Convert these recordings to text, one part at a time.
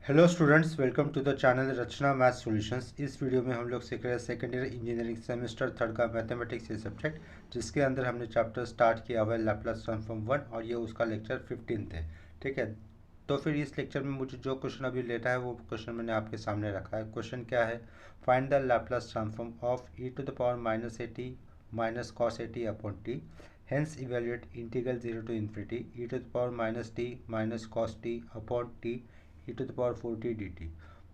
Hello students, welcome to the channel Rachna math solutions. इस video में हम लोग सीख रहे हैं second year engineering semester third का मैथमेटिक्स ये सब्जेक्ट, जिसके अंदर हमने चैप्टर स्टार्ट किया हुआ है लैप्लास ट्रांसफॉर्म 1 और ये उसका लेक्चर 15 है। ठीक है, तो फिर इस लेक्चर में मुझे जो क्वेश्चन अभी लेना है वो क्वेश्चन मैंने आपके सामने रखा है। क्वेश्चन क्या है? Find the Laplace transform of e⁻−at minus cos A T upon T, hence evaluate integral 0 to infinity e⁻−t minus cos T upon T e⁴t dt।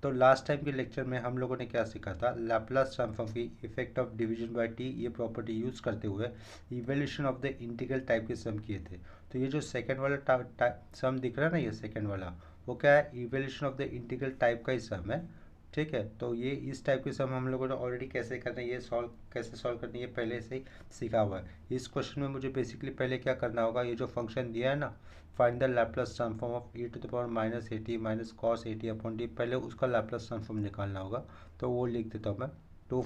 तो लास्ट टाइम के लेक्चर में हम लोगों ने क्या सीखा था? लैप्लास ट्रांसफॉर्म की effect of division by T ये प्रॉपर्टी यूज़ करते हुए evaluation of the integral type के सम किए थे। तो ये जो सेकंड वाला सम दिख रहा है ना, ये सेकंड वाला वो क्या है? Evaluation of the integral type का ही सम है। ठीक है, तो ये इस टाइप के सम हम लोगों ने ऑलरेडी कैसे करना है, ये सॉल्व कैसे सॉल्व करनी है पहले से ही सीखा हुआ है। इस क्वेश्चन में मुझे बेसिकली पहले क्या करना होगा, ये जो फंक्शन दिया है ना, find the Laplace transform of e⁻−at minus cos A T upon D, पहले उसका लैप्लास ट्रांसफॉर्म निकालना होगा। तो वो लिख देता हूँ मैं। To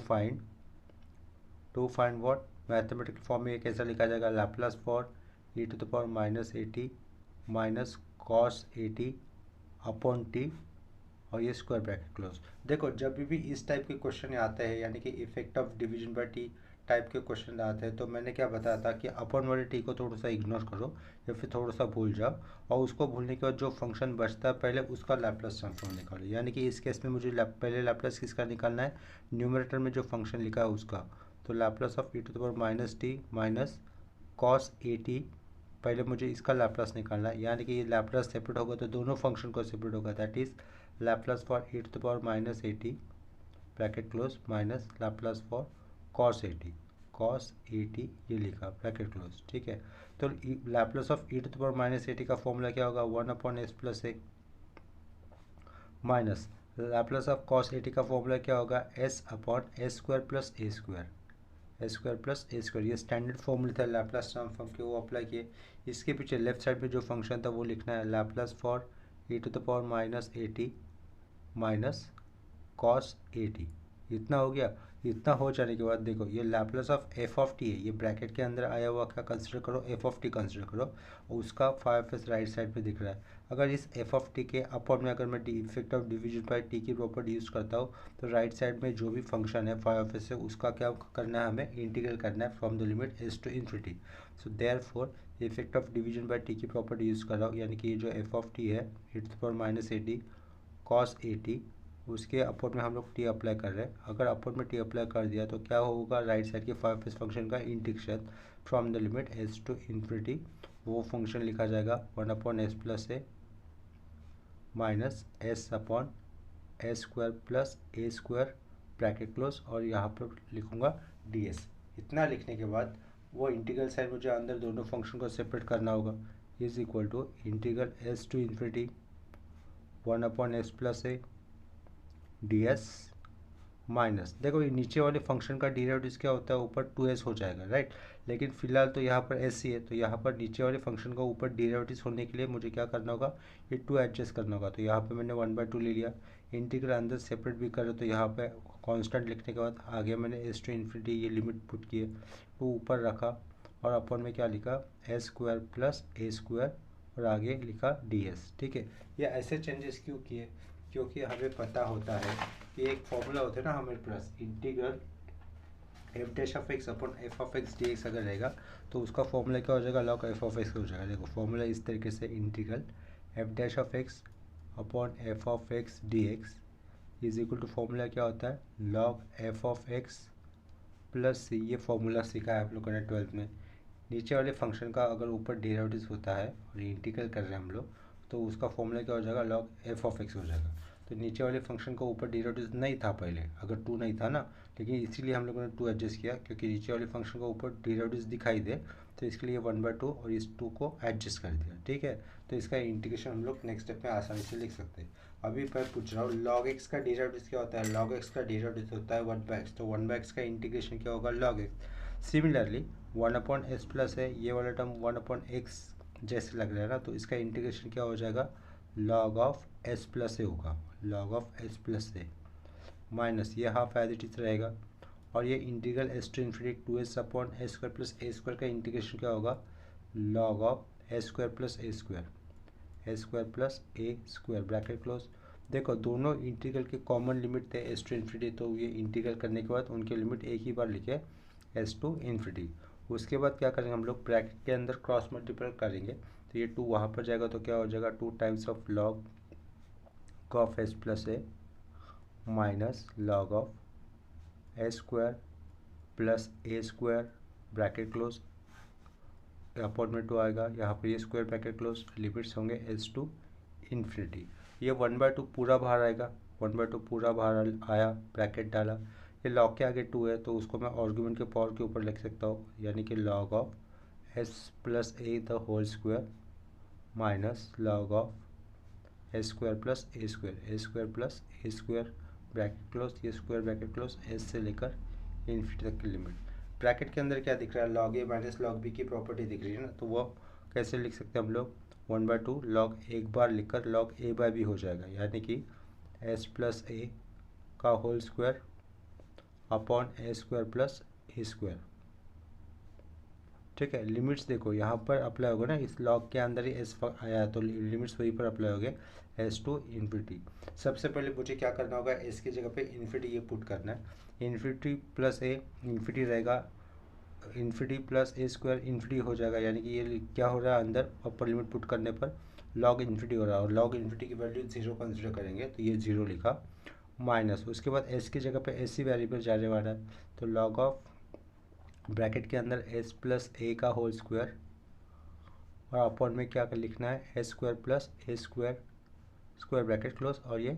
find what, mathematical form में ये कैसा लिखा जाएगा? Laplace for e⁻−at minus cos A T upon T और ये स्क्वायर ब्रैकेट क्लोज। देखो, जब भी इस टाइप के क्वेश्चन आते हैं, यानी कि effect of division by T type के क्वेश्चन आते हैं, तो मैंने क्या बताया था कि अपॉन वाले टी को थोड़ा सा इग्नोर करो या फिर थोड़ा सा भूल जाओ, और उसको भूलने के बाद जो फंक्शन बचता है पहले उसका लैप्लास ट्रांसफॉर्म निकालो। यानी कि इस केस में मुझे पहले लैप्लास किसका निकालना है? न्यूमरेटर में जो फंक्शन लिखा है उसका। तो Laplace of e⁻−t minus cos A T, पहले मुझे इसका लैप्लास निकालना है। यानी कि ये लैप्लास सेपरेट होगा तो दोनों फंक्शन को सेपरेट होगा, that is Laplace for e⁻−at bracket close minus Laplace for cos A T ये लिखा ब्रैकेट क्लोज। ठीक है, तो लैप्लास ऑफ e⁻−at का फॉर्मूला क्या होगा? 1/s+a minus Laplace of cos A T का फॉर्मूला क्या होगा? s/s² + a²। ये स्टैंडर्ड फॉर्मूला था लैप्लास ट्रांसफॉर्म के, वो अप्लाई किए। इसके पीछे लेफ्ट साइड में जो फंक्शन था वो लिखना है, Laplace for e⁻−at minus cos A T. इतना हो गया। इतना हो जाने के बाद देखो, ये Laplace of F of T है, ये ब्रैकेट के अंदर आया हुआ क्या कंसिडर करो? एफ ऑफ टी कंसिडर करो, और उसका 5s राइट साइड पे दिख रहा है। अगर इस एफ ऑफ टी के अपॉन में अगर मैं effect of division by T की प्रॉपर्टी यूज़ करता हूँ, तो राइट साइड में जो भी फंक्शन है 5s से, उसका क्या करना है? हमें इंटीग्रल करना है from the limit S to infinity. So therefore effect of division by T की प्रॉपर्टी यूज़ कर रहा हूँ, यानी कि ये जो एफ ऑफ टी है e⁻−at कॉस ए टी, उसके अपोर्ट में हम लोग टी अप्लाई कर रहे हैं। अगर अपोर्ट में टी अप्लाई कर दिया तो क्या होगा? राइट साइड के 5s फंक्शन का integration from the limit S to infinity, वो फंक्शन लिखा जाएगा 1/s+a minus s/s² bracket close, और यहाँ पर लिखूँगा ds। इतना लिखने के बाद वो इंटीग्रल साइड मुझे अंदर दोनों फंक्शन को सेपरेट करना होगा। Is equal to integral s to infinity 1/s+a ds minus, देखो ये नीचे वाले फंक्शन का डेरिवेटिव क्या होता है? ऊपर 2s हो जाएगा, राइट। लेकिन फिलहाल तो यहाँ पर s ही है, तो यहाँ पर नीचे वाले फंक्शन का ऊपर डेरिवेटिव होने के लिए मुझे क्या करना होगा? ये 2 एडजस्ट करना होगा। तो यहाँ पे मैंने 1/2 ले लिया। इंटीग्रल अंदर सेपरेट भी करो तो यहाँ पे कांस्टेंट लिखने के बाद आगे मैंने s टू इन्फिनिटी ये लिमिट पुट किए, वो ऊपर रखा, और अपन में क्या लिखा? s² + a² और आगे लिखा ds। ठीक है, ये ऐसे चेंजेस क्यों किए? क्योंकि हमें पता होता है कि एक फॉर्मूला होता है ना हमें प्लस इंटीग्रल f'(x/f(x) dx अगर रहेगा तो उसका फॉर्मूला क्या हो जाएगा? लॉग f(x) हो जाएगा। देखो फॉर्मूला इस तरीके से, integral f'(x/f(x) dx is equal to formula क्या होता है? Log f(x) + c। ये फॉर्मूला सीखा है आप लोगों ने 12th में। नीचे वाले फंक्शन का अगर ऊपर डेरिवेटिव होता है और इंटीग्रल कर रहे हैं हम लोग, तो उसका फॉर्मूला क्या हो जाएगा? लॉग f(x) हो जाएगा। तो नीचे वाले फंक्शन का ऊपर डेरिवेटिव नहीं था पहले, अगर 2 नहीं था ना, लेकिन इसीलिए हम लोगों ने 2 एडजस्ट किया, क्योंकि नीचे वाले फंक्शन का ऊपर डेरिवेटिव दिखाई दे, तो इसके लिए 1/2 और इस 2 को एडजस्ट कर दिया। ठीक है, तो इसका इंटीग्रेशन हम लोग नेक्स्ट स्टेप में आसानी से लिख सकते हैं। अभी मैं पूछ रहा हूँ लॉग एक्स का डेरिवेटिव क्या होता है? लॉग एक्स का डेरिवेटिव होता है 1/x, तो 1/x का इंटीग्रेशन क्या होगा? Log x. सिमिलरली 1/s+ है, ये वाला टर्म 1/x जैसे लग रहा है ना, तो इसका इंटीग्रेशन क्या हो जाएगा? लॉग ऑफ s+a होगा, लॉग ऑफ s+a माइनस ये हाफ एज इट इज रहेगा, और ये integral s to infinity 2s/s² + a² का इंटीग्रेशन क्या होगा? Log of s² + a² s² + a² bracket close. देखो दोनों इंटीग्रल के कॉमन लिमिट थे एस टू इन्फिनिटी, तो ये इंटीग्रल करने के बाद उनके लिमिट एक ही बार लिखे एस टू इन्फिनिटी। उसके बाद क्या करेंगे हम लोग ब्रैकेट के अंदर क्रॉस मल्टीप्लाई करेंगे, तो ये 2 वहाँ पर जाएगा तो क्या हो जाएगा 2 times of log of S plus A minus log of A square plus A square bracket close upon में 2 आएगा, यहाँ पर ये स्क्वायर ब्रैकेट क्लोज, लिमिट्स होंगे एस टू इन्फिनिटी। ये 1/2 पूरा बाहर आएगा, 1/2 पूरा बाहर आया, ब्रैकेट डाला, ये लॉग के आगे 2 है तो उसको मैं आर्गुमेंट के पावर के ऊपर लिख सकता हूँ, यानी कि log of S plus A the whole square minus log of A square plus A square plus A square bracket close, ये स्क्वायर ब्रैकेट क्लोज एस से लेकर इन्फिनिटी तक की लिमिट। ब्रैकेट के अंदर क्या दिख रहा है, लॉग ए माइनस लॉग बी की प्रॉपर्टी दिख रही है ना, तो वो कैसे लिख सकते हैं हम लोग 1/2 लॉग एक बार लिखकर लॉग ए बाय बी हो जाएगा, यानी कि एस प्लस ए का whole square upon A square plus A square. ठीक है, लिमिट्स देखो यहाँ पर अप्लाई होगा ना, इस लॉग के अंदर ही एस आया तो लिमिट्स वहीं पर अप्लाई हो गए एस टू इन्फिनिटी। सबसे पहले मुझे क्या करना होगा, एस की जगह पे इन्फिनिटी ये पुट करना है, इन्फिनिटी प्लस ए इन्फिनिटी रहेगा, infinity plus A square infinity हो जाएगा, यानी कि ये क्या हो रहा है अंदर अपर लिमिट पुट करने पर लॉग इन्फिनिटी हो रहा है, और लॉग इन्फिनिटी की वैल्यू 0 कंसिडर करेंगे तो ये 0 लिखा, माइनस उसके बाद एस की जगह पे एस ही वेरिएबल जाने वाला है, तो लॉग ऑफ ब्रैकेट के अंदर एस प्लस ए का होल स्क्वायर और अपॉन में क्या कर लिखना है S square plus A square square bracket close, और ये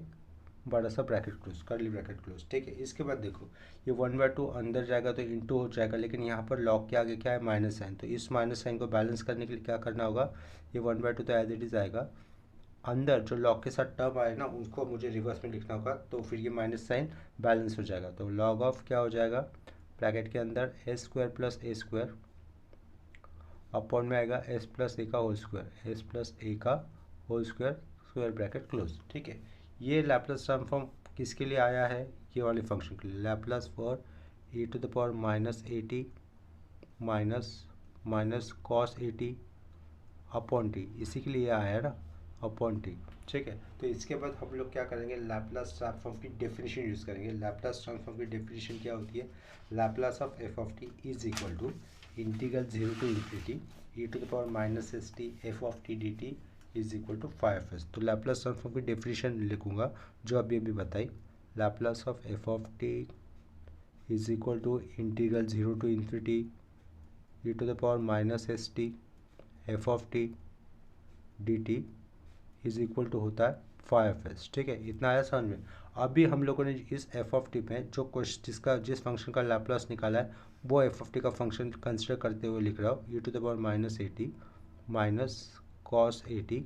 बड़ा सा bracket close curly bracket close. ठीक है, इसके बाद देखो ये 1/2 अंदर जाएगा तो इंटू हो जाएगा, लेकिन यहाँ पर लॉग के आगे क्या है माइनस साइन, तो इस माइनस साइन को बैलेंस करने के लिए क्या करना होगा, ये 1/2 तो एज इट इज़ आएगा, अंदर जो लॉग के साथ टर्म आए ना उसको मुझे रिवर्स में लिखना होगा, तो फिर ये माइनस साइन बैलेंस हो जाएगा, तो लॉग ऑफ क्या हो जाएगा ब्रैकेट के अंदर A square plus A square upon में आएगा एस प्लस ए का whole square, S plus A का whole square square bracket close. ठीक है, ये लैप्लास ट्रांसफॉर्म किसके लिए आया है, ये वाले फंक्शन के लिए, Laplace for e to the power minus A T minus cos A T upon T, इसी के लिए आया है ना अपॉन टी। ठीक है, तो इसके बाद हम लोग क्या करेंगे लैप्लास ट्रांसफॉर्म की डेफिनेशन यूज़ करेंगे। लैप्लास ट्रांसफॉर्म की डेफिनेशन क्या होती है, Laplace of F of T is equal to integral 0 to infinity e to the power minus S T F of T D T is equal to 5s। तो Laplace transform की definition लिखूंगा जो अभी अभी बताई, Laplace of F of T is equal to integral 0 to infinity e to the power minus S T F of T D T is equal to होता है 5s। ठीक है, इतना आया समझ में। अभी हम लोगों ने इस एफ ऑफ टी में जो क्वेश्चन जिस फंक्शन का लैप्लास निकाला है वो एफ ऑफ टी का फंक्शन कंसिडर करते हुए लिख रहा हूँ, e to the power minus A T minus cos A T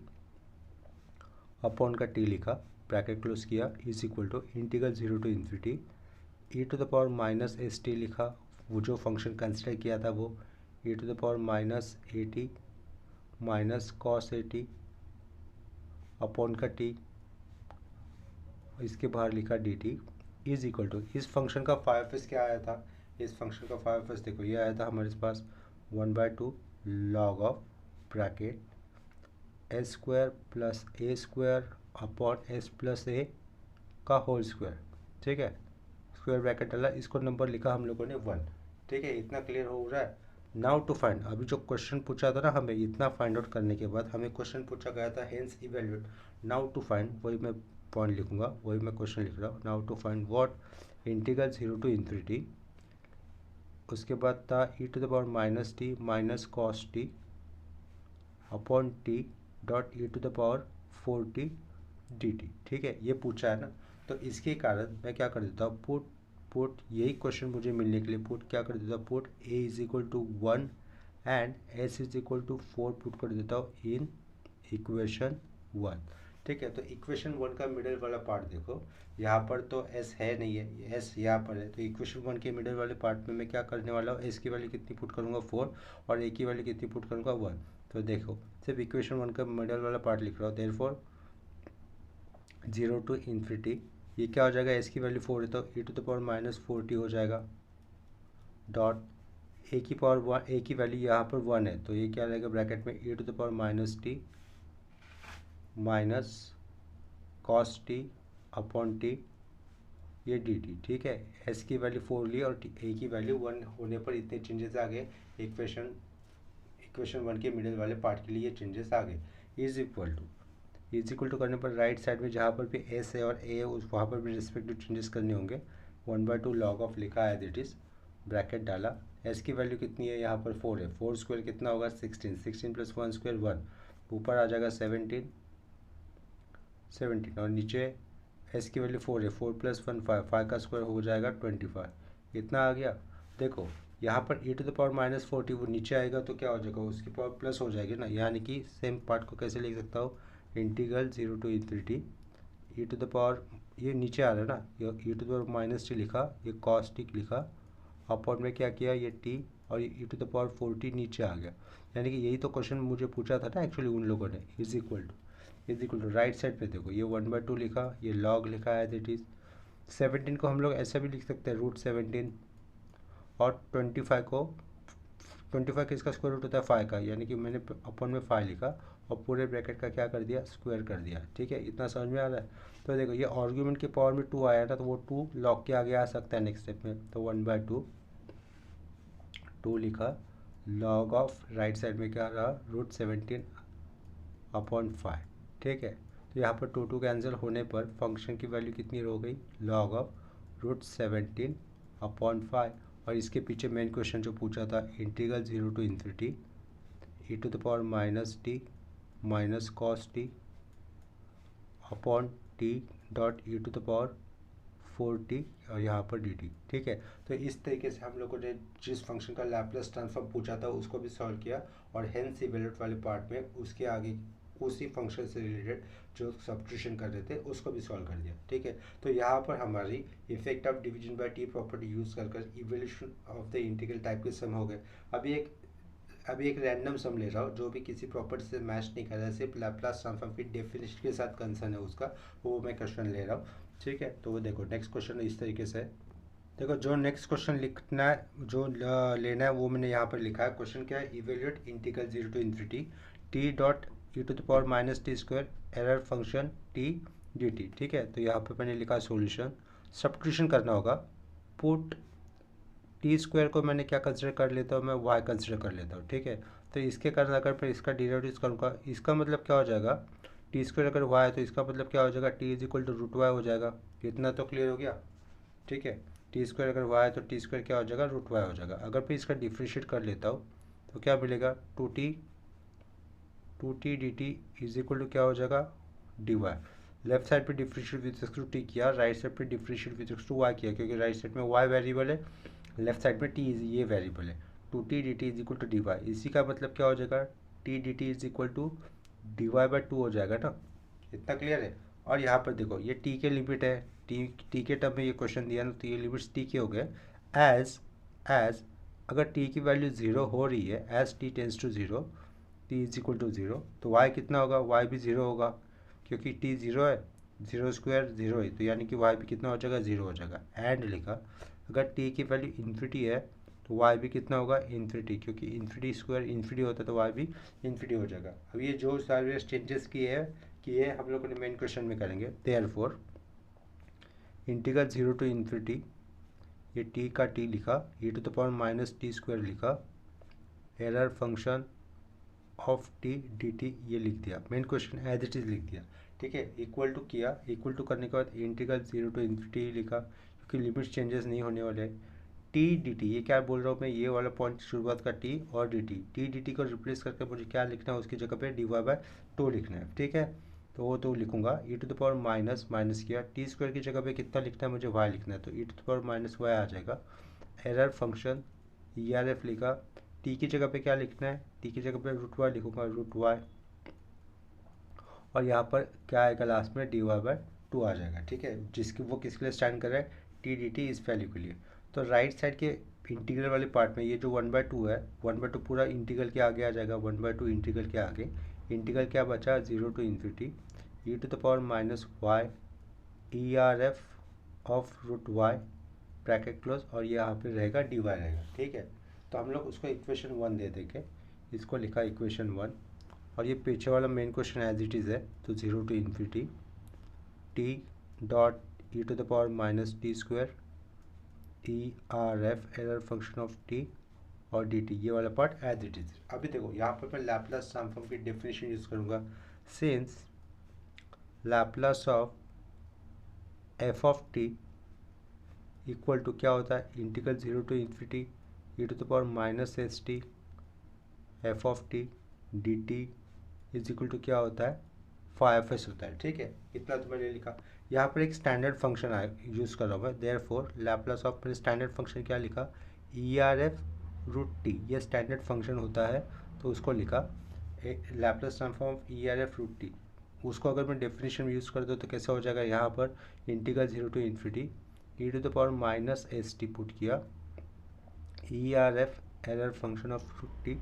upon का टी लिखा, ब्रैकेट क्लोज किया, is equal to integral 0 to infinity e to the power minus S T लिखा, वो जो फंक्शन कंसिडर किया था वो e to the power minus A T minus cos A T upon का टी, इसके बाहर लिखा D T is equal to, इस फंक्शन का 5s क्या आया था, इस फंक्शन का 5s देखो ये आया था हमारे पास 1/2 log of bracket S square plus A square upon S plus A का होल स्क्वायर। ठीक है, स्क्वायर ब्रैकेट डाला, इसको नंबर लिखा हम लोगों ने 1। ठीक है, इतना क्लियर हो रहा है। नाउ टू फाइंड, अभी जो क्वेश्चन पूछा था ना हमें, इतना फाइंड आउट करने के बाद हमें क्वेश्चन पूछा गया था hence evaluate, now to find, वही मैं पॉइंट लिखूंगा, वही मैं क्वेश्चन लिख रहा हूँ, now to find what integral 0 to infinity, उसके बाद था e to the power minus T minus cos T upon T dot e to the power 4t dt। ठीक है, ये पूछा है ना, तो इसके कारण मैं क्या कर देता हूँ पुट यही क्वेश्चन मुझे मिलने के लिए पुट क्या कर देता हूँ, put a is equal to 1 and s is equal to 4 put कर देता हूँ इन इक्वेशन 1। ठीक है, तो इक्वेशन 1 का मिडल वाला पार्ट देखो, यहाँ पर तो s है नहीं है, s यहाँ पर है, तो इक्वेशन 1 के मिडल वाले पार्ट में मैं क्या करने वाला हूँ, s की वैल्यू कितनी पुट करूँगा 4 और a की वैल्यू कितनी पुट करूँगा 1। तो देखो सिर्फ इक्वेशन 1 का मिडल वाला पार्ट लिख रहा हूँ, देयरफॉर 0 टू इन्फिनिटी, ये क्या हो जाएगा, s की वैल्यू 4 है तो e to the power minus 4t हो जाएगा, डॉट a की पावर 1, a की वैल्यू यहाँ पर 1 है तो ये क्या रहेगा ब्रैकेट में e to the power minus T minus cos T upon T ये डी टी, ठीक है। एस की वैल्यू 4 ली और ए की वैल्यू 1 होने पर इतने चेंजेस आ गए। इक्वेशन 1 के मिडिल वाले पार्ट के लिए ये चेंजेस आ गए। इज इक्वल टू करने पर राइट साइड में जहाँ पर भी एस है और ए है उस वहाँ पर भी रिस्पेक्टिव चेंजेस करने होंगे। 1/2 log ऑफ लिखा है एज इट इज़, ब्रैकेट डाला। एस की वैल्यू कितनी है, यहाँ पर 4 है, 4 स्क्वायर कितना होगा 16, 16 प्लस 1 स्क्वायर 1, ऊपर आ जाएगा 17 और नीचे एस की वैल्यू 4 है, 4 प्लस 1 5, 5 का स्क्वायर हो जाएगा 25, इतना आ गया। देखो यहाँ पर e⁻40 वो नीचे आएगा तो क्या हो जाएगा, उसकी पावर प्लस हो जाएगी ना, यानी कि सेम पार्ट को कैसे लिख सकता हूँ, इंटीग्रल 0 टू इन्फिनिटी e⁻, ये नीचे आ रहा है ना, ये e⁻t लिखा, ये cos t लिखा, अपॉन में क्या किया ये t और ये e⁻40 नीचे आ गया। यानी कि यही तो क्वेश्चन मुझे पूछा था ना एक्चुअली उन लोगों ने। Is equal to right side पे देखो ये 1/2 लिखा, ये log लिखा है दैट इज 17 को हम लोग ऐसा भी लिख सकते हैं √17 और 25 किसका स्क्वायर रूट होता है 5 का, यानी कि मैंने अपन में 5 लिखा और पूरे ब्रैकेट का क्या कर दिया स्क्वायर कर दिया, ठीक है। इतना समझ में आ रहा है। तो देखो ये आर्ग्यूमेंट के पावर में 2 आया ना, तो वो 2 लॉग के आगे आ सकता है नेक्स्ट स्टेप में, तो 1/2 2 लिखा, लॉग ऑफ राइट साइड में क्या रहा √17 अपॉन 5, ठीक है। तो यहाँ पर 2 कैंसिल होने पर फंक्शन की वैल्यू कितनी हो गई, लॉग ऑफ √17 अपॉन 5। और इसके पीछे मेन क्वेश्चन जो पूछा था integral 0 to infinity e⁻t minus cos T upon T dot e⁻4t और यहाँ पर dt, ठीक है। तो इस तरीके से हम लोगों ने जिस फंक्शन का लैप्लेस ट्रांसफॉर्म पूछा था उसको भी सॉल्व किया और हेंस इवैल्यूएट वाले पार्ट में उसके आगे उसी फंक्शन से रिलेटेड जो सब्स्टिट्यूशन कर रहे थे उसको भी सॉल्व कर दिया, ठीक है। तो यहाँ पर हमारी effect of division by T property use कर evolution of the integral type के सम हो गए। अभी एक रैंडम सम ले रहा हूँ जो भी किसी प्रॉपर्टी से मैच नहीं कर रहा है, सिर्फ लैप्लास ट्रांसफॉर्म की डेफिनेशन के साथ कंसर्न है उसका, वो मैं क्वेश्चन ले रहा हूँ, ठीक है। तो वो देखो नेक्स्ट क्वेश्चन इस तरीके से है। देखो जो नेक्स्ट क्वेश्चन लिखना है, जो लेना है वो मैंने यहाँ पर लिखा है। क्वेश्चन क्या है, evaluate integral 0 to infinity t dot e⁻t² error function t dt, ठीक है। तो यहाँ पे मैंने लिखा सॉल्यूशन, सब्स्टिट्यूशन करना होगा। पुट t² को मैंने क्या कंसिडर कर लेता हूँ, मैं y कंसिडर कर लेता हूँ, ठीक है। तो इसके कारण अगर मैं इसका डेरिवेटिव करूँगा, इसका मतलब क्या हो जाएगा, t² अगर y है तो इसका मतलब क्या हो जाएगा, t is equal to √y हो जाएगा। इतना तो क्लियर हो गया, ठीक है। t² अगर y है तो t² क्या हो जाएगा √y हो जाएगा। अगर मैं इसका डिफ्रेंशिएट कर लेता हूँ तो क्या मिलेगा, 2t dt is equal to क्या हो जाएगा dy। लेफ्ट साइड पे differentiate with respect to T किया, राइट साइड पे differentiate with respect to y किया, क्योंकि राइट साइड में y वेरिएबल है, लेफ्ट साइड में t ये वेरिएबल है। 2t dt is equal to dy, इसी का मतलब क्या हो जाएगा, t dt is equal to dy/2 हो जाएगा ना। इतना क्लियर है। और यहाँ पर देखो ये t के लिमिट है, t के टर्म में ये क्वेश्चन दिया ना, तो ये लिमिट्स t के हो गए। एज अगर t की वैल्यू 0 हो रही है, as t tends to 0, t is equal to 0, तो y कितना होगा, y भी 0 होगा, क्योंकि t 0 है, 0 स्क्वायर 0 है, तो यानी कि y भी कितना हो जाएगा 0 हो जाएगा। एंड लिखा, अगर t की वैल्यू इन्फिनिटी है तो y भी कितना होगा इन्फिनिटी, क्योंकि इन्फिनिटी स्क्वायर इन्फिनिटी होता है तो y भी इन्फिनिटी हो जाएगा। अब ये जो सारे चेंजेस किए हम लोगों ने मेन क्वेश्चन में करेंगे। देयरफॉर इंटीग्रल 0 टू इन्फिनिटी, ये t का t लिखा, e⁻t² लिखा, error function of t dt ये लिख दिया, main question as it is लिख दिया, ठीक है। इक्वल टू किया, इक्वल टू करने के बाद इंटीग्रल 0 टू इन्फिनिटी लिखा, क्योंकि लिमिट चेंजेस नहीं होने वाले। t dt ये क्या बोल रहा हूँ मैं, ये वाला पॉइंट शुरुआत का t और t dt को रिप्लेस करके मुझे क्या लिखना है, उसकी जगह पे dy/2 लिखना है, ठीक है। तो वो तो लिखूंगा, e⁻ माइनस किया, t² की जगह पे कितना लिखना है मुझे y लिखना है, तो e⁻y आ जाएगा। एरर फंक्शन ERF लिखा, t की जगह पे क्या लिखना है, t की जगह पे √y लिखूंगा, √y, और यहाँ पर क्या आएगा लास्ट में dy/2 आ जाएगा, ठीक है। जिसकी वो किसके लिए स्टैंड कर रहा है, t dt इस वैल्यू के लिए। तो राइट साइड के इंटीग्रल वाले पार्ट में ये जो 1/2 है, 1/2 पूरा इंटीग्रल के आगे आ जाएगा, 1/2 इंटीग्रल के आगे, इंटीग्रल क्या बचा 0 to infinity e⁻y ERF of √y bracket close, और ये यहाँ पे रहेगा dy रहेगा, ठीक है। तो हम लोग उसको इक्वेशन 1 दे देंगे, इसको लिखा इक्वेशन 1, और ये पीछे वाला main question as it is है, तो 0 to infinity T dot E to the power minus T square E R F error function of T और डी टी, ये वाला पार्ट एज इट इज। अभी देखो यहाँ पर मैं लैपलास ट्रांसफॉर्म की डेफिनेशन यूज़ करूँगा। Since Laplace of F of T equal to क्या होता है, integral 0 to infinity E to the power minus S T F of T D T is equal to क्या होता है, फाइव एफ एस होता है। ठीक है, इतना तो मैंने लिखा। यहाँ पर एक स्टैंडर्ड फंक्शन आए यूज़ कर रहा हूँ मैं, therefore Laplace of standard function क्या लिखा, E R F root T, ये स्टैंडर्ड फंक्शन होता है तो उसको लिखा Laplace transform of E R F root T. उसको अगर मैं डेफिनेशन में यूज़ कर दूँ तो कैसे हो जाएगा, यहाँ पर integral 0 to infinity E to the power minus S T put किया, E R F error function of root T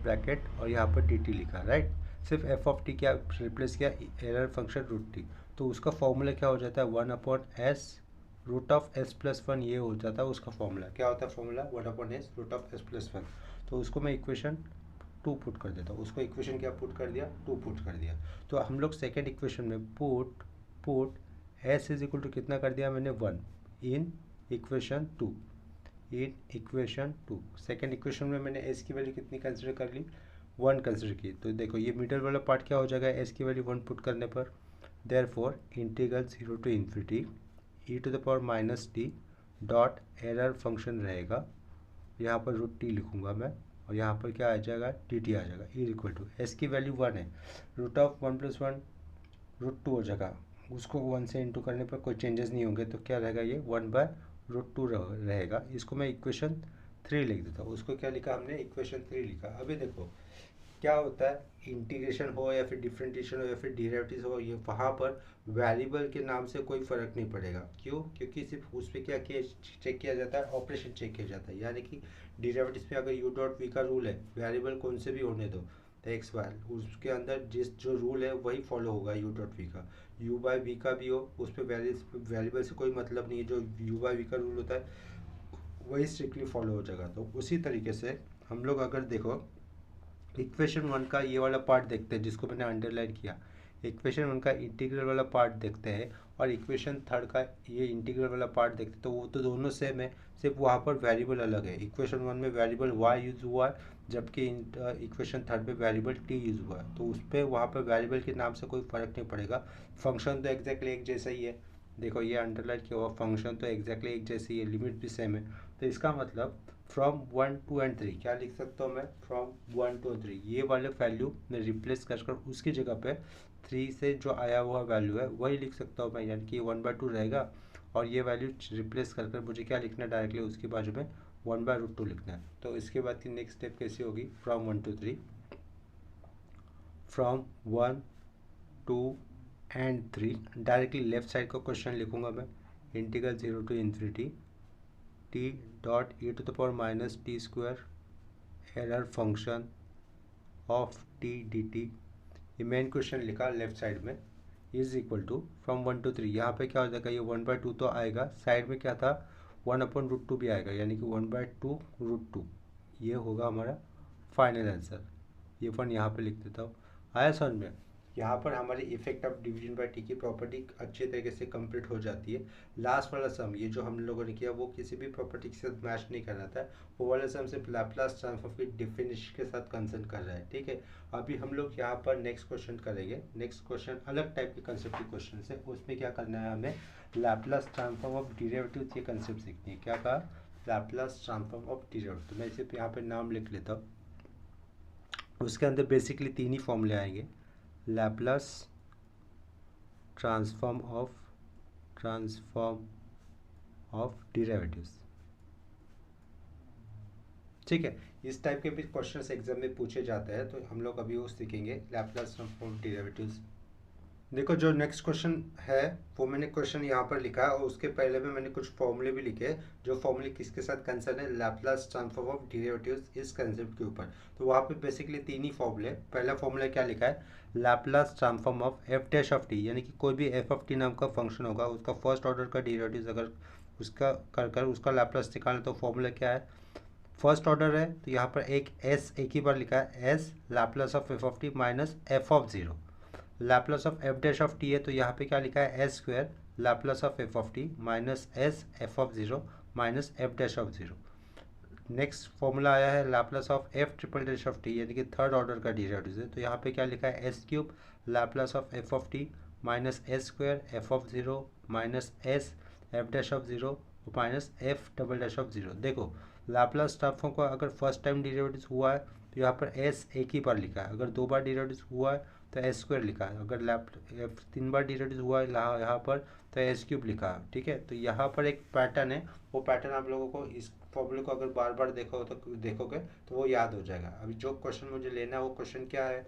bracket और यहाँ पर डी टी लिखा, राइट। सिर्फ एफ ऑफ टी क्या रिप्लेस किया, एरर फंक्शन रूट टी, तो उसका फॉर्मूला क्या हो जाता है, 1/s root of S plus one, ये हो जाता है उसका फॉर्मूला। क्या होता है formula, 1/s root of S plus one. तो उसको मैं इक्वेशन 2 पुट कर देता हूँ, उसको इक्वेशन क्या पुट कर दिया, 2 पुट कर दिया। तो हम लोग सेकेंड इक्वेशन में put S is equal to कितना कर दिया मैंने, 1 in equation 2, in equation 2। Second equation में मैंने एस की वैल्यू कितनी कंसिडर कर ली, 1 कंसिडर की। तो देखो ये मिडल वाला पार्ट क्या हो जाएगा, एस की वैल्यू 1 पुट करने पर, therefore integral 0 to infinity E to the power minus T dot error function रहेगा, यहाँ पर रूट टी लिखूँगा मैं और यहाँ पर क्या आ जाएगा, टी टी आ जाएगा, ई इक्वल टू एस की वैल्यू 1 है, रूट ऑफ 1 + 1 √2 हो जाएगा। उसको 1 से इंटू करने पर कोई चेंजेस नहीं होंगे, तो क्या रहेगा, ये 1/√2 रहेगा। इसको मैं इक्वेशन 3 लिख देता हूँ। उसको क्या लिखा हमने, इक्वेशन 3 लिखा। अभी देखो क्या होता है, इंटीग्रेशन हो या फिर डिफरेंशिएशन हो या फिर डेरिवेटिव हो, ये वहाँ पर वेरिएबल के नाम से कोई फ़र्क नहीं पड़ेगा। क्यों, क्योंकि सिर्फ उस पर क्या चेक किया जाता है, ऑपरेशन चेक किया जाता है। यानी कि डेरिवेटिव में अगर यू डॉट वी का रूल है, वेरिएबल कौन से भी होने दो, तो एक्स वाई, उसके अंदर जो रूल है वही फॉलो होगा यू डॉट वी का। यू बाई वी का भी हो, उस पर वेरिएबल से कोई मतलब नहीं है, जो यू बाई वी का रूल होता है वही स्ट्रिक्टली फॉलो हो जाएगा। तो उसी तरीके से हम लोग अगर देखो इक्वेशन 1 का ये वाला पार्ट देखते हैं जिसको मैंने अंडरलाइन किया, इक्वेशन 1 का इंटीग्रल वाला पार्ट देखते हैं और इक्वेशन 3 का ये इंटीग्रल वाला पार्ट देखते हैं, तो वो तो दोनों सेम है, सिर्फ वहाँ पर वेरिएबल अलग है। इक्वेशन 1 में वेरिएबल y यूज़ हुआ है, जबकि इक्वेशन 3 पे वेरिएबल t यूज़ हुआ है। तो उस पर वहाँ पर वेरिएबल के नाम से कोई फ़र्क नहीं पड़ेगा, फंक्शन तो एग्जैक्टली एक जैसा ही है। देखो ये अंडरलाइन किया हुआ, फंक्शन तो एग्जैक्टली एक जैसी है, लिमिट भी सेम है। तो इसका मतलब फ्रॉम 1, 2 एंड 3 क्या लिख सकता हूँ मैं, फ्रॉम 1, 2 3 ये वाले वैल्यू मैं रिप्लेस कर उसकी जगह पे 3 से जो आया हुआ वैल्यू है वही लिख सकता हूँ मैं, यानी कि 1/2 रहेगा। और ये वैल्यू रिप्लेस कर मुझे क्या लिखना है, डायरेक्टली उसके बाजू में 1/√2 लिखना है। तो इसके बाद की नेक्स्ट स्टेप कैसी होगी, from 1 to 3, from 1, 2 and 3 directly left side का क्वेश्चन लिखूंगा मैं, integral 0 to infinity T dot E to the power minus T square error function of T D T, ये मेन क्वेश्चन लिखा लेफ्ट साइड में, is equal to from 1 to 3। यहाँ पे क्या हो जाएगा, ये 1/2 तो आएगा, साइड में क्या था 1/√2 भी आएगा, यानी कि 1/2√2, ये होगा हमारा फाइनल आंसर। ये वन यहाँ पे लिख देता हूँ। आया समझ में, यहाँ पर हमारी effect of division by T की प्रॉपर्टी अच्छे तरीके से कंप्लीट हो जाती है। लास्ट वाला सम, ये जो हम लोगों ने किया वो किसी भी प्रॉपर्टी के साथ मैच नहीं कर रहा था, वो वाला सम सिर्फ लैपलास ट्रांसफॉर्म की डेफिनेशन के साथ कंसर्न कर रहा है। ठीक है, अभी हम लोग यहाँ पर नेक्स्ट क्वेश्चन करेंगे। नेक्स्ट क्वेश्चन अलग टाइप के कंसेप्ट के क्वेश्चन है, उसमें क्या करना है, हमें लैपलास ट्रांसफॉर्म ऑफ डेरिवेटिव के कंसेप्ट सीखनी है। क्या कहा, लैपलास ट्रांसफॉर्म ऑफ डेरिवेटिव। तो मैं सिर्फ यहाँ पे नाम लिख लेता हूँ। उसके अंदर बेसिकली 3 ही फॉर्मूले आएंगे, लैपलास ट्रांसफॉर्म ऑफ डेरिवेटिव्स। ठीक है, इस टाइप के भी क्वेश्चंस एग्जाम में पूछे जाते हैं, तो हम लोग अभी वो सीखेंगे लैपलास ट्रांसफॉर्म ऑफ डेरिवेटिव्स। देखो जो नेक्स्ट क्वेश्चन है वो मैंने क्वेश्चन यहाँ पर लिखा है और उसके पहले में मैंने कुछ फॉर्मूले भी लिखे हैं, जो फॉर्मूले किसके साथ कंसर्न है, लैपलास ट्रांसफॉर्म ऑफ डेरिवेटिव्स इस कंसेप्ट के ऊपर। तो वहाँ पे बेसिकली 3 ही फॉर्मूले। पहला फॉर्मूला क्या लिखा है, Laplace transform of F dash of T, यानी कि कोई भी एफ ऑफ टी नाम का फंक्शन होगा, उसका फर्स्ट ऑर्डर का डेरिवेटिव्स अगर उसका कर उसका लैपलास निकालें, तो फॉर्मूला क्या है, फर्स्ट ऑर्डर है तो यहाँ पर एक ही बार लिखा है, S Laplace of F of T minus F of 0, Laplace of F dash of T है, तो यहाँ पे क्या लिखा है S square Laplace of F of T minus S F of zero minus F dash of zero. Next formula आया है Laplace of F triple dash of T, यानी कि थर्ड ऑर्डर का डेरिवेटिव है, तो यहाँ पे क्या लिखा है S cube Laplace of F of T minus S square F of zero minus S F dash of zero minus F double dash of zero. देखो लैप्लस ट्रांसफॉर्म का अगर फर्स्ट टाइम डेरिवेटिव हुआ है तो यहाँ पर एस एक ही बार लिखा है, अगर दो बार डेरिवेटिव हुआ है तो एस स्क्वायर लिखा है, अगर तीन बार डेरिवेटिव हुआ है यहाँ पर तो एस क्यूब लिखा है। ठीक है, तो यहाँ पर एक पैटर्न है, वो पैटर्न आप लोगों को इस फॉर्मूले को अगर बार बार देखोगे तो वो याद हो जाएगा। अभी जो क्वेश्चन मुझे लेना है वो क्वेश्चन क्या है,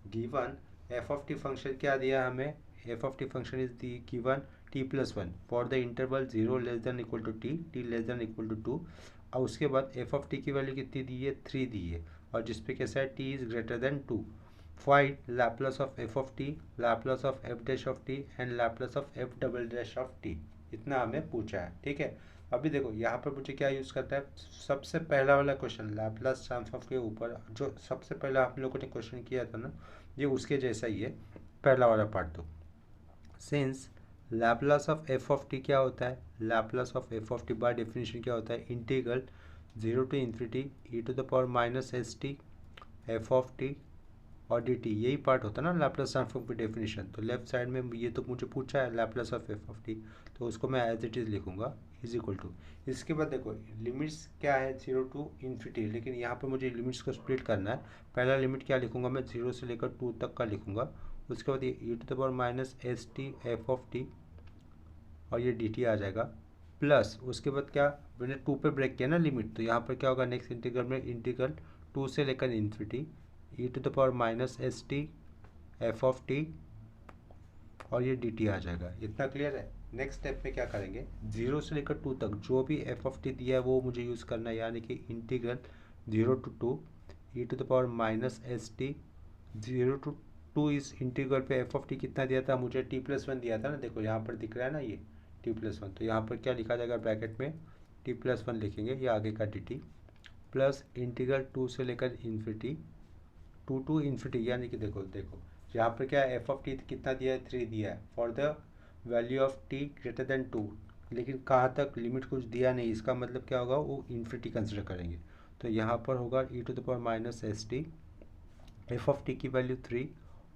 given F of T function क्या दिया हमें, F of T function is the given T plus one for the interval zero less than equal to T less than equal to two. और उसके बाद एफ ऑफ टी की value कितनी दी है, 3 दी है, और जिसपे कैसा है T is greater than 2। Find Laplace of F of T, Laplace of F dash of T and Laplace of F double dash of T, इतना हमें पूछा है। ठीक है, अभी देखो यहाँ पर मुझे क्या यूज़ करता है, सबसे पहला वाला क्वेश्चन लैप्लस ट्रांसफॉर्म के ऊपर जो सबसे पहला हम लोगों ने क्वेश्चन किया था ना, ये उसके जैसा ही है पहला वाला पार्ट। तो since Laplace of F of T क्या होता है, Laplace of F of T by definition क्या होता है, integral zero to infinity E to the power minus S T F of T और डी टी, यही पार्ट होता है ना लैप्लस ट्रांसफॉर्म की डेफिनेशन। तो लेफ्ट साइड में ये तो मुझे पूछा है Laplace of F of T, तो उसको मैं एज इट इज़ लिखूंगा इज इक्वल टू। इसके बाद देखो लिमिट्स क्या है, जीरो टू इन्फिनिटी, लेकिन यहाँ पर मुझे लिमिट्स को स्प्लिट करना है। पहला लिमिट क्या लिखूंगा मैं, जीरो से लेकर टू तक का लिखूंगा। उसके बाद ये E to the power minus S T F of T और ये डी टी आ जाएगा, प्लस उसके बाद क्या, मैंने टू पे ब्रेक किया ना लिमिट, तो यहाँ पर क्या होगा नेक्स्ट इंटीग्रल में, इंटीग्रल टू से लेकर infinity E to the power minus S T F of T और ये डी टी आ जाएगा। इतना क्लियर है। नेक्स्ट स्टेप में क्या करेंगे, जीरो से लेकर टू तक जो भी एफ ऑफ टी दिया है वो मुझे यूज़ करना है, यानी कि integral zero to two E to the power minus S T zero to two. इस इंटीग्रल पे एफ ऑफ टी कितना दिया था मुझे, टी प्लस वन दिया था ना, देखो यहाँ पर दिख रहा है ना ये टी प्लस वन, तो यहाँ पर क्या लिखा जाएगा ब्रैकेट में टी प्लस वन लिखेंगे, ये आगे का D T plus integral to से लेकर इन्फिनिटी टू टू इन्फिनिटी, यानी कि देखो यहाँ पर क्या एफ ऑफ टी कितना दिया है, 3 दिया है for the value of T greater than 2, लेकिन कहाँ तक लिमिट कुछ दिया नहीं, इसका मतलब क्या होगा वो इन्फिनिटी कंसिडर करेंगे। तो यहाँ पर होगा E to the power minus S T F of T की वैल्यू 3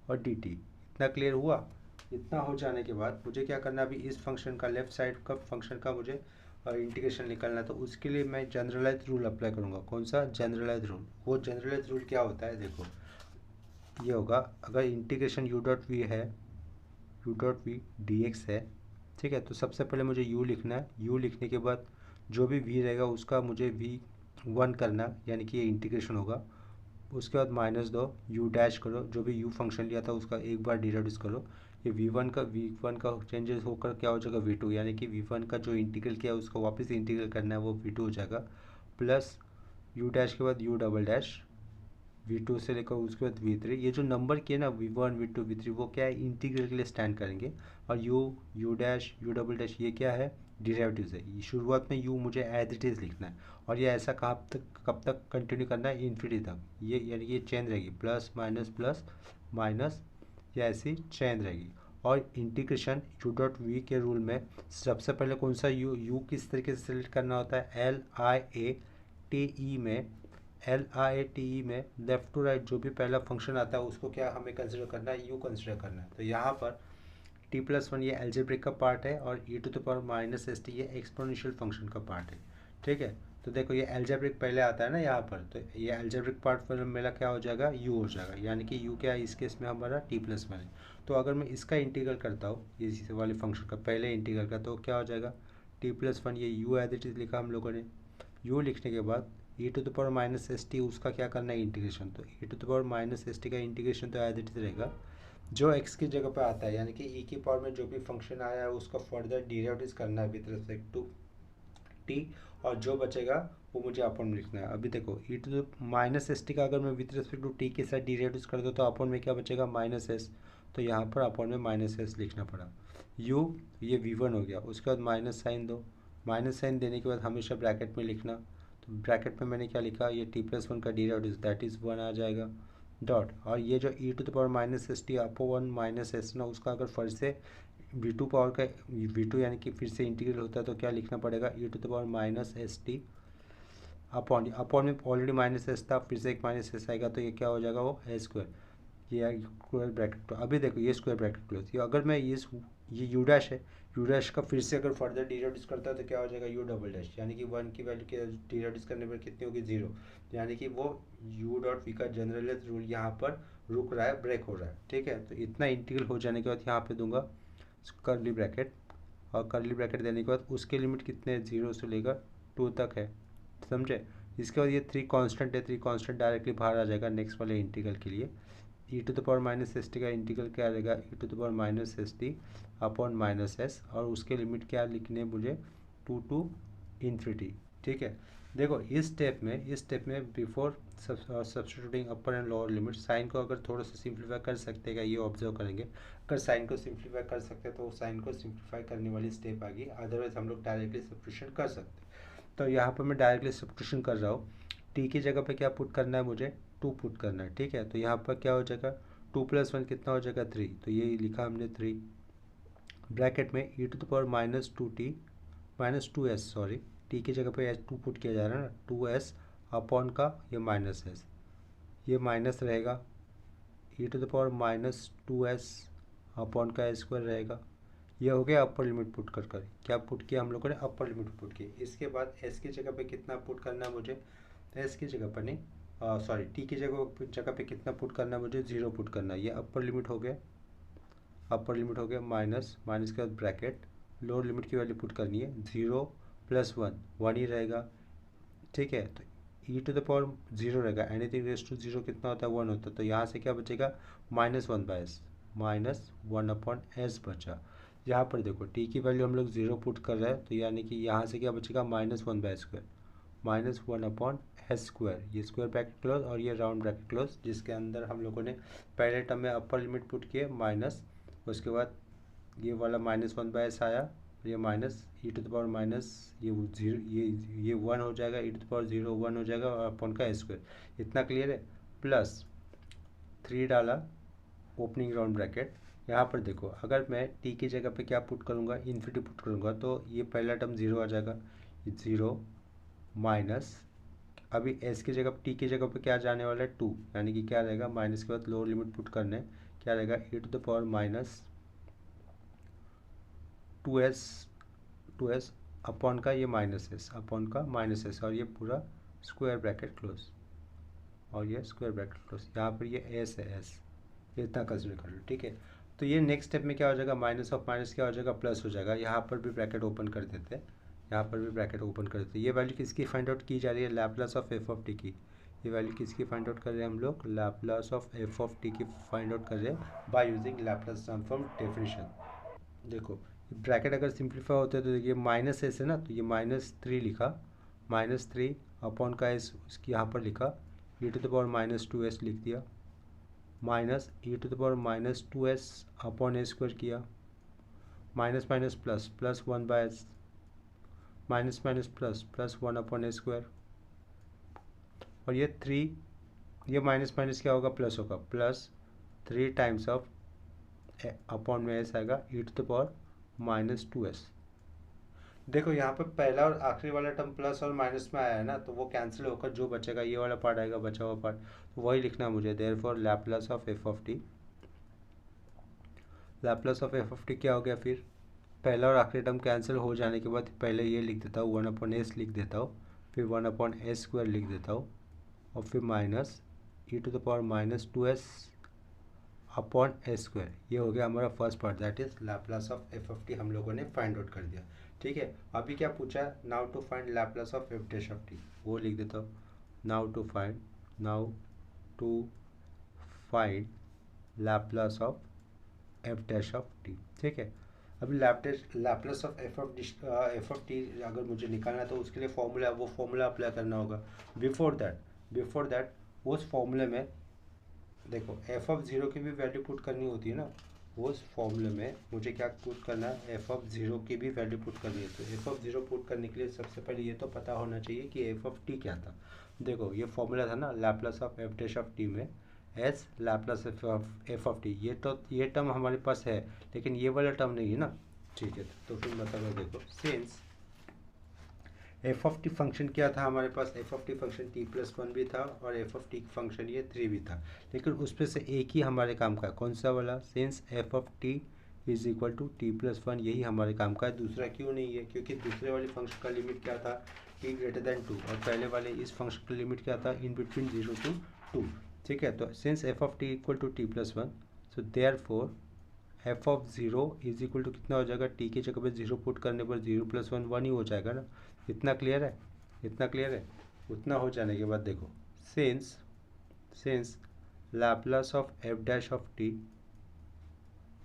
और डी टी। इतना क्लियर हुआ। इतना हो जाने के बाद मुझे क्या करना है, अभी इस फंक्शन का लेफ्ट साइड का फंक्शन का मुझे इंटीग्रेशन निकालना है, तो उसके लिए मैं जनरलाइज रूल अप्लाई करूँगा। कौन सा जनरलाइज रूल, वो जनरलाइज रूल क्या होता है, देखो ये होगा अगर इंटीग्रेशन यू डॉट वी है, U dot V D X है, ठीक है, तो सबसे पहले मुझे u लिखना है, u लिखने के बाद जो भी v रहेगा उसका मुझे v1 करना, यानी कि ये इंटीग्रेशन होगा। उसके बाद माइनस दो, u डैश करो, जो भी u फंक्शन लिया था उसका एक बार डिराइड्यूस करो, ये v1 का चेंजेस होकर क्या हो जाएगा v2, यानी कि v1 का जो इंटीग्रल किया उसको वापस इंटीग्रल करना है, वो v2 हो जाएगा, प्लस u डैश के बाद u डबल डैश v2 से लेकर उसके बाद v3, ये जो नंबर किए ना v1 v2 v3 वो क्या है इंटीग्रल के लिए स्टैंड करेंगे, और u dash u double dash ये क्या है डिरेवेटिव्स है। ये शुरुआत में u मुझे एज इट इज़ लिखना है, और ये ऐसा कब तक कंटिन्यू करना है, इन्फिनिटी तक, ये यानी ये चेन रहेगी प्लस माइनस ये ऐसी चेन रहेगी। और इंटीग्रेशन u डॉट वी के रूल में सबसे पहले कौन सा u किस तरीके से सिलेक्ट करना होता है, LIATE में लेफ्ट टू राइट जो भी पहला फंक्शन आता है उसको क्या हमें कंसिडर करना है, u कंसिडर करना है। तो यहाँ पर टी प्लस वन ये एल्जेब्रिक का पार्ट है और E to the power minus S T ये एक्सपोनेंशियल फंक्शन का पार्ट है। ठीक है, तो देखो ये एल्जेब्रिक पहले आता है ना यहाँ पर, तो ये एल्जेब्रिक पार्ट पर मेरा क्या हो जाएगा, u हो जाएगा, यानी कि u क्या है इस केस में हमारा टी प्लस वन है। तो अगर मैं इसका इंटीग्रल करता हूँ इस वाले फंक्शन का पहले इंटीग्रल का, तो क्या हो जाएगा टी प्लस वन, ये u एज इट इज लिखा हम लोगों ने, u लिखने के बाद E to the power minus S T उसका क्या करना है इंटीग्रेशन, तो E to the power minus S T का इंटीग्रेशन तो एज इट इज रहेगा, जो x की जगह पे आता है, यानी कि e की पावर में जो भी फंक्शन आया है उसका फर्दर डिराइव्ड करना है विद रिस्पेक्ट टू t, और जो बचेगा वो मुझे अपॉन में लिखना है। अभी देखो E to the minus S T का अगर मैं विद रिस्पेक्ट टू t के साथ डिराइव्ड कर दूँ तो अपॉन में क्या बचेगा माइनस एस, तो यहाँ पर अपॉन में माइनस एस लिखना पड़ा। u ये v1 हो गया, उसके बाद माइनस साइन दो, माइनस साइन देने के बाद हमेशा ब्रैकेट में लिखना, तो ब्रैकेट में मैंने क्या लिखा, ये टी प्लस वन का डिराइव्ड दैट इज़ वन आ जाएगा, डॉट, और ये जो E to the power minus S T upon minus S ना, उसका अगर फिर से वी टू पावर का वी टू यानी कि फिर से इंटीग्रल होता है तो क्या लिखना पड़ेगा, E to the power minus S T upon में ऑलरेडी माइनस एस था, फिर से एक माइनस एस आएगा तो ये क्या हो जाएगा, वो ए स्क्वायर, ये स्क्वायर ब्रैकेट। तो अभी देखो ये स्क्वायर ब्रैकेट क्लोज, ये अगर मैं ये यू डैश है, यू डैश का फिर से अगर फर्दर डी रेड्यूस करता है तो क्या हो जाएगा, यू डबल डैश, यानी कि 1 की वैल्यू के डी रेड्यूस करने पर कितनी होगी, 0, यानी कि वो यू डॉट वी का जनरलाइज रूल यहाँ पर रुक रहा है, ब्रेक हो रहा है। ठीक है, तो इतना इंटीग्रल हो जाने के बाद यहाँ पे दूंगा कर्ली ब्रैकेट, और कर्ली ब्रैकेट देने के बाद उसके लिमिट कितने, 0 से लेकर 2 तक है, समझे। इसके बाद ये 3 कांस्टेंट है, 3 कांस्टेंट डायरेक्टली बाहर आ जाएगा नेक्स्ट वाले इंटीग्रल के लिए। E to the power minus S T का इंटीग्रल क्या रहेगा, E to the power minus S T upon minus S, और उसके लिमिट क्या लिखने मुझे, 2 टू इन्फिनिटी। ठीक है, देखो इस स्टेप में before substituting upper and lower limit, sign को अगर थोड़ा सा सिंप्लीफाई कर सकते हैं, ये ऑब्जर्व करेंगे, अगर साइन को सिंप्लीफाई कर सकते हैं तो साइन को सिंप्लीफाई करने वाली स्टेप आ गई, अदरवाइज हम लोग डायरेक्टली सब्स्टिट्यूशन कर सकते हैं। तो यहाँ पर मैं डायरेक्टली सब्स्टिट्यूशन कर रहा हूँ, टी की जगह पे क्या पुट करना है मुझे, 2 पुट करना है। ठीक है, तो यहाँ पर क्या हो जाएगा, 2 + 1 कितना हो जाएगा, 3, तो ये लिखा हमने 3 ब्रैकेट में E to the power minus 2t minus 2s, sorry T की जगह पे एस 2 पुट किया जा रहा है ना, 2s अपॉन का ये माइनस एस, ये माइनस रहेगा, E to the power minus 2s upon का स्क्वायर रहेगा। ये हो गया अपर लिमिट पुट कर क्या पुट किया हम लोगों ने, अपर लिमिट पुट की। इसके बाद एस की जगह पे कितना पुट करना है मुझे, एस की जगह पर नहीं, सॉरी टी की जगह पे कितना पुट करना है मुझे, 0 पुट करना है। ये अपर लिमिट हो गया, अपर लिमिट हो गया माइनस, माइनस के बाद ब्रैकेट, लोअर लिमिट की वैल्यू पुट करनी है, 0 + 1 1 ही रहेगा। ठीक है, तो ई टू द पावर 0 रहेगा, एनीथिंग रेस टू 0 कितना होता है, 1 होता है, तो यहाँ से क्या बचेगा, -1/s, -1/s बचा। यहाँ पर देखो टी की वैल्यू हम लोग 0 पुट कर रहे हैं, तो यानी कि यहाँ से क्या बचेगा, -1/2 -1/s², ये स्क्वायर ब्रैकेट क्लोज और ये राउंड ब्रैकेट क्लोज, जिसके अंदर हम लोगों ने पहले टर्म में अपर लिमिट पुट किए माइनस, उसके बाद ये वाला -1/s आया, ये minus E to the power minus ये 0, ये 1 हो जाएगा, ई टू द पावर 0 1 हो जाएगा, और अपॉन का स्क्वायर, इतना क्लियर है। प्लस 3 डाला ओपनिंग राउंड ब्रैकेट। यहाँ पर देखो अगर मैं टी की जगह पे क्या पुट करूँगा, इन्फिनिटी पुट करूँगा, तो ये पहला टर्म 0 आ जाएगा, 0 माइनस, अभी एस की जगह टी की जगह पे क्या जाने वाला है, 2, यानी कि क्या रहेगा, माइनस के बाद लोअर लिमिट पुट करने, क्या रहेगा, E to the power minus 2s upon का ये माइनस एस, अपॉन का माइनस एस, और ये पूरा स्क्वायर ब्रैकेट क्लोज, और ये स्क्वायर ब्रैकेट क्लोज, यहाँ पर ये एस है, एस इतना कंसिडर कर लो। ठीक है, तो ये नेक्स्ट स्टेप में क्या हो जाएगा, माइनस ऑफ माइनस क्या हो जाएगा, प्लस हो जाएगा। यहाँ पर भी ब्रैकेट ओपन कर देते हैं, यहाँ पर भी ब्रैकेट ओपन कर देते हैं। ये वैल्यू किसकी फाइंड आउट की जा रही है, Laplace of F of T की। ये वैल्यू किसकी फाइंड आउट कर रहे हैं हम लोग, Laplace of F of T की फाइंड आउट कर रहे हैं by using Laplace transform definition. देखो ब्रैकेट अगर सिंप्लीफाई होते हैं तो देखिए माइनस एस है ना, तो ये -3 लिखा, -3 अपॉन का एस उसकी यहाँ पर लिखा, ई टू द पावर -2s लिख दिया, minus E to the power -2s upon A square किया, minus minus plus, plus 1/s, minus minus plus, plus 1 upon A square, और ये 3, ये माइनस माइनस क्या होगा, प्लस होगा, प्लस 3 टाइम्स ऑफ अपॉन में एस आएगा, ई टू द पावर -2s। देखो यहाँ पर पहला और आखिरी वाला टर्म प्लस और माइनस में आया है ना, तो वो कैंसिल होकर जो बचेगा ये वाला पार्ट आएगा, बचा हुआ पार्ट, तो वही लिखना है मुझे। Therefore Laplace of F of T, Laplace of F of T क्या हो गया, फिर पहला और आखिरी टर्म कैंसिल हो जाने के बाद पहले ये लिख देता हूँ 1/s लिख देता हूँ, फिर 1/s² लिख देता हूँ, और फिर minus E to the power -2s upon s²। ये हो गया हमारा first part, that is Laplace of F of T हम लोगों ने फाइंड आउट कर दिया। ठीक है, अभी क्या पूछा, now to find Laplace of F dash of T, वो लिख देता हूँ, now to find Laplace of F dash of T. ठीक है, अभी Laplace of F of T अगर मुझे निकालना है तो उसके लिए वो फॉर्मूला अप्लाई करना होगा। बिफोर दैट उस फॉर्मूले में देखो एफ ऑफ 0 की भी वैल्यू पुट करनी होती है ना, उस फॉर्मूले में मुझे क्या पुट करना है, एफ ऑफ 0 की भी वैल्यू पुट करनी है। तो एफ ऑफ 0 पुट करने के लिए सबसे पहले ये तो पता होना चाहिए कि एफ ऑफ टी क्या था। देखो ये फॉर्मूला था ना Laplace of F dash of T में, S Laplace F of T. ये टर्म हमारे पास है, लेकिन ये वाला टर्म नहीं है ना। ठीक है, तो फिर मतलब देखो, since F of T function क्या था हमारे पास, F of T function t+1 भी था और एफ ऑफ टी फंक्शन ये 3 भी था, लेकिन उसमें से एक ही हमारे काम का है। कौन सा वाला? Since F of T is equal to t+1, यही हमारे काम का है। दूसरा क्यों नहीं है? क्योंकि दूसरे वाले फंक्शन का लिमिट क्या था, t ग्रेटर देन 2, और पहले वाले इस फंक्शन का लिमिट क्या था, इन बिटवीन 0 to 2। ठीक है, तो since F of T equal to t+1, so therefore F of 0 is equal to कितना हो जाएगा, टी की जगह पे 0 पुट करने पर 0+1 1 ही हो जाएगा ना। इतना क्लियर है? इतना क्लियर है? उतना हो जाने के बाद देखो, since Laplace of F dash of T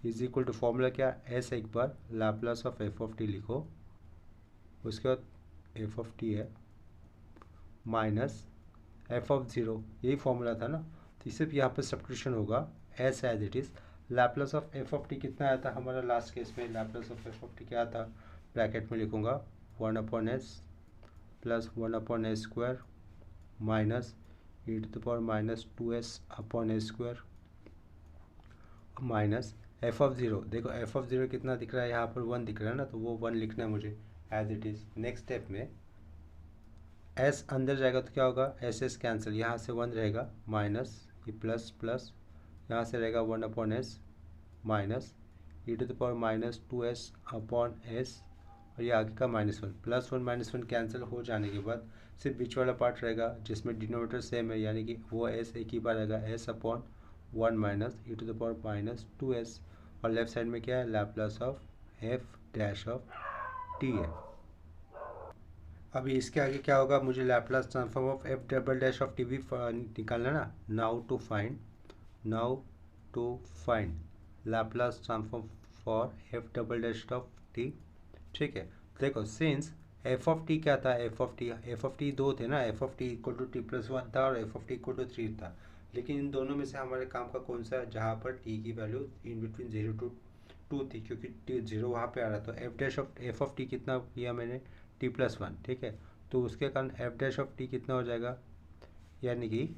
is equal to, formula क्या, एस, एक बार Laplace of F of T लिखो, उसके बाद एफ ऑफ टी है माइनस एफ ऑफ 0, यही फॉर्मूला था ना। तो सिर्फ यहाँ पर सब्स्टिट्यूशन होगा, S as it is. Laplace of F of T कितना आया था हमारा लास्ट केस में, Laplace of F of T क्या था, ब्रैकेट में लिखूँगा 1/s plus 1/s square minus e⁻²s/s² minus F of 0। देखो एफ ऑफ 0 कितना दिख रहा है यहाँ पर, 1 दिख रहा है ना, तो वो 1 लिखना है मुझे as it is. Next step में एस अंदर जाएगा तो क्या होगा, एस कैंसिल, यहाँ से 1 रहेगा माइनस ये प्लस प्लस, यहाँ से रहेगा 1/s माइनस e⁻²s/s, और ये आगे का -1, +1 -1 कैंसिल हो जाने के बाद सिर्फ बीच वाला पार्ट रहेगा जिसमें डिनोमिनेटर सेम है, यानी कि वो एस एक ही बार रहेगा, s/1 माइनस e⁻²s, और लेफ्ट साइड में क्या है, Laplace of F dash of T है। अभी इसके आगे क्या होगा, मुझे Laplace transform of F double dash of T भी निकालना ना। Now to find Laplace transform for F double dash of T. ठीक है, देखो सिंस एफ ऑफ टी क्या था, एफ ऑफ टी दो थे ना, F of T equal to t+1 था और F of T equal to 3 था, लेकिन इन दोनों में से हमारे काम का कौन सा है, जहाँ पर टी की वैल्यू इन बिटवीन 0 to 2 थी, क्योंकि टी 0 वहाँ पे आ रहा था। एफ ऑफ टी कितना किया मैंने, t+1। ठीक है, तो उसके कारण एफ डैश ऑफ टी कितना हो जाएगा, यानी कि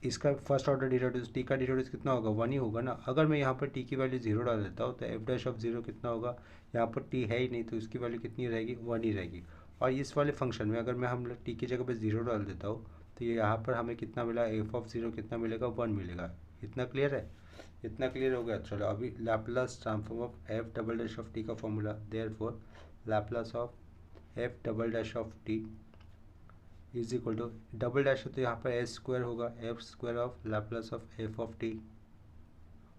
इसका फर्स्ट ऑर्डर डेरिवेटिव, टी का डेरिवेटिव कितना होगा, 1 ही होगा ना। अगर मैं यहाँ पर टी की वैल्यू 0 डाल देता हूँ तो एफ डैश ऑफ 0 कितना होगा, यहाँ पर टी है ही नहीं तो उसकी वैल्यू कितनी रहेगी, 1 ही रहेगी। और इस वाले फंक्शन में अगर मैं हम लोग टी की जगह पर 0 डाल देता हूँ तो ये यहाँ पर हमें कितना मिला, एफ ऑफ 0 कितना मिलेगा, 1 मिलेगा। इतना क्लियर है? इतना क्लियर हो गया। चलो अभी Laplace transform of F double dash of T का formula, therefore Laplace of F double dash of T is equal to, double dash हो तो यहाँ पर एस स्क्वायर होगा, F square of Laplace of F of T,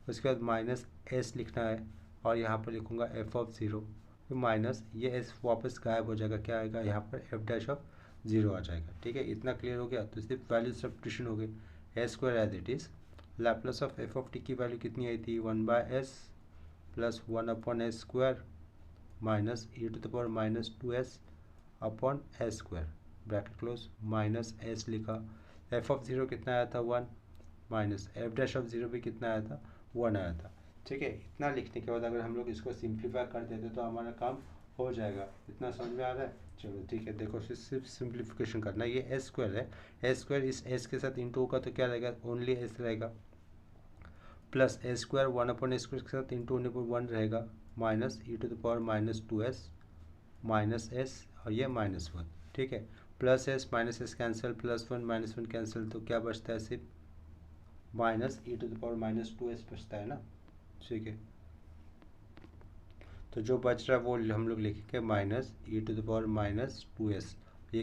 उसके बाद minus S लिखना है और यहाँ पर लिखूँगा एफ ऑफ 0, फिर माइनस ये एस वापस गायब हो जाएगा, क्या आएगा यहाँ पर, एफ डैश ऑफ 0 आ जाएगा। ठीक है, इतना क्लियर हो गया। तो सिर्फ वैल्यू सब्स्टिट्यूशन हो गई, S square as it is, Laplace of F of T की वैल्यू कितनी आई थी, 1/s plus 1/s square minus e⁻²s/s², bracket close, minus S लिखा, एफ ऑफ 0 कितना आया था, 1, माइनस एफ डैश ऑफ 0 भी कितना आया था, 1 आया था। ठीक है, इतना लिखने के बाद अगर हम लोग इसको सिंप्लीफाई कर देते तो हमारा काम हो जाएगा। इतना समझ में आ रहा है? चलो ठीक है, देखो सिर्फ सिंप्लीफिकेशन करना है। ये एस स्क्वायर है, एस स्क्वायर इस एस के साथ इंटू होगा तो क्या रहेगा, ओनली एस रहेगा, प्लस एस स्क्वायर 1/s के साथ इंटू होने पर 1 रहेगा, माइनस e⁻²s माइनस एस और ये -1। ठीक है, plus S minus S cancel, +1 -1 cancel, तो क्या बचता है, सिर्फ माइनस e⁻²s बचता है ना। ठीक है, तो जो बच रहा है वो हम लोग लिखेंगे माइनस e⁻²s। ये